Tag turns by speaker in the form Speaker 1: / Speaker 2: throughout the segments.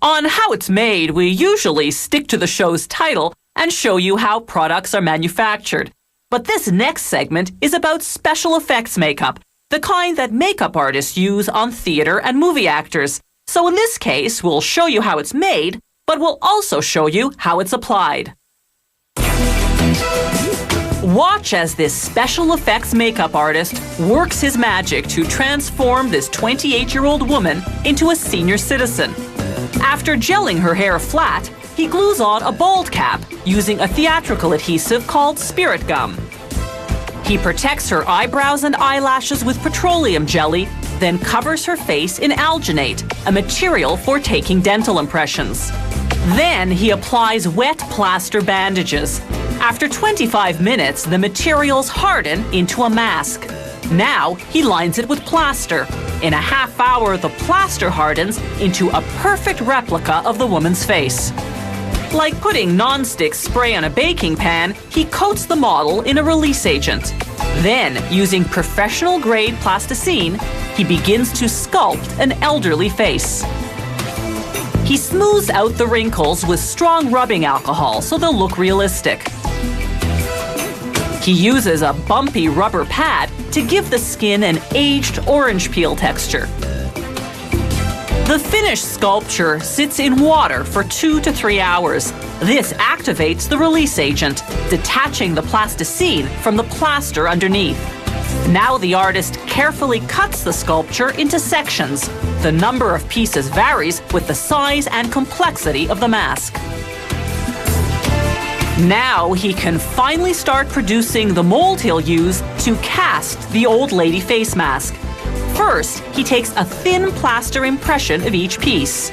Speaker 1: On How It's Made, we usually stick to the show's title and show you how products are manufactured. But this next segment is about special effects makeup, the kind that makeup artists use on theater and movie actors. So in this case, we'll show you how it's made, but we'll also show you how it's applied. Watch as this special effects makeup artist works his magic to transform this 28-year-old woman into a senior citizen. After gelling her hair flat, he glues on a bald cap using a theatrical adhesive called spirit gum. He protects her eyebrows and eyelashes with petroleum jelly, then covers her face in alginate, a material for taking dental impressions. Then he applies wet plaster bandages. After 25 minutes, the materials harden into a mask. Now he lines it with plaster. In a half hour, the plaster hardens into a perfect replica of the woman's face. Like putting non-stick spray on a baking pan, he coats the model in a release agent. Then, using professional-grade plasticine, he begins to sculpt an elderly face. He smooths out the wrinkles with strong rubbing alcohol so they'll look realistic. He uses a bumpy rubber pad to give the skin an aged orange peel texture. The finished sculpture sits in water for 2 to 3 hours. This activates the release agent, detaching the plasticine from the plaster underneath. Now the artist carefully cuts the sculpture into sections. The number of pieces varies with the size and complexity of the mask. Now he can finally start producing the mold he'll use to cast the old lady face mask. First, he takes a thin plaster impression of each piece.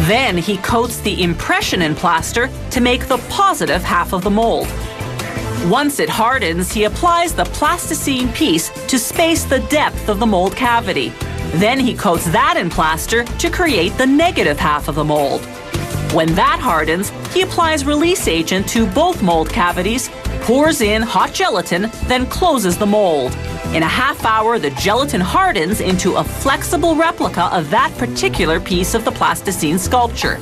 Speaker 1: Then he coats the impression in plaster to make the positive half of the mold. Once it hardens, he applies the plasticine piece to space the depth of the mold cavity. Then he coats that in plaster to create the negative half of the mold. When that hardens, he applies release agent to both mold cavities, pours in hot gelatin, then closes the mold. In a half hour, the gelatin hardens into a flexible replica of that particular piece of the plasticine sculpture.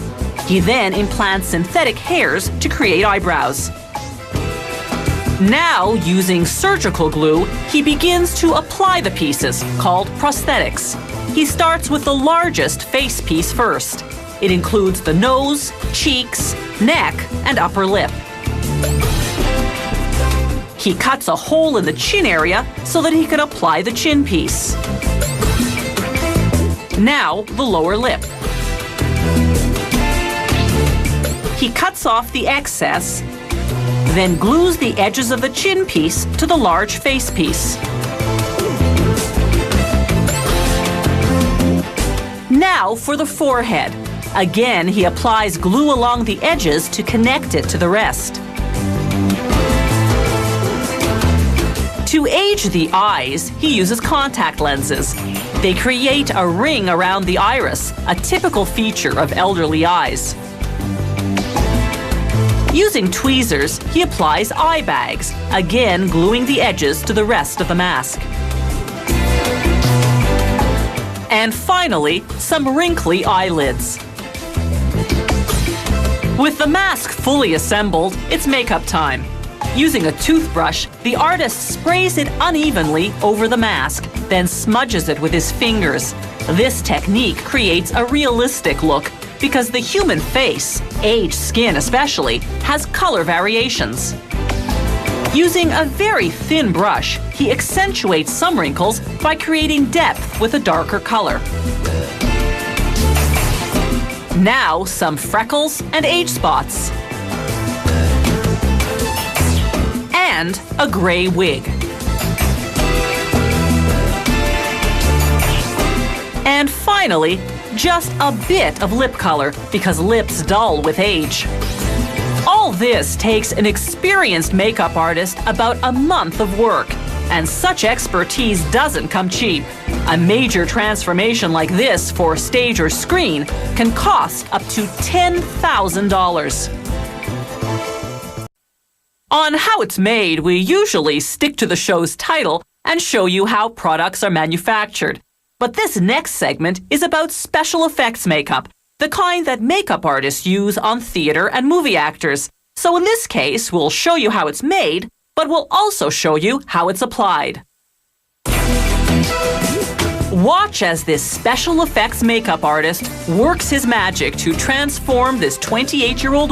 Speaker 1: He then implants synthetic hairs to create eyebrows. Now, using surgical glue, he begins to apply the pieces, called prosthetics. He starts with the largest face piece first. It includes the nose, cheeks, neck, and upper lip. He cuts a hole in the chin area so that he can apply the chin piece. Now, the lower lip. He cuts off the excess, then glues the edges of the chin piece to the large face piece. Now for the forehead. Again, he applies glue along the edges to connect it to the rest. To age the eyes, he uses contact lenses. They create a ring around the iris, a typical feature of elderly eyes. Using tweezers, he applies eye bags, again gluing the edges to the rest of the mask. And finally, some wrinkly eyelids. With the mask fully assembled, it's makeup time. Using a toothbrush, the artist sprays it unevenly over the mask, then smudges it with his fingers. This technique creates a realistic look because the human face, aged skin especially, has color variations. Using a very thin brush, he accentuates some wrinkles by creating depth with a darker color. Now, some freckles and age spots. And a gray wig. And finally, just a bit of lip color because lips dull with age. All this takes an experienced makeup artist about a month of work, and such expertise doesn't come cheap. A major transformation like this for stage or screen can cost up to $10,000. On How It's Made, we usually stick to the show's title and show you how products are manufactured. But this next segment is about special effects makeup, the kind that makeup artists use on theater and movie actors. So in this case, we'll show you how it's made, but we'll also show you how it's applied. Watch as this special effects makeup artist works his magic to transform this 28-year-old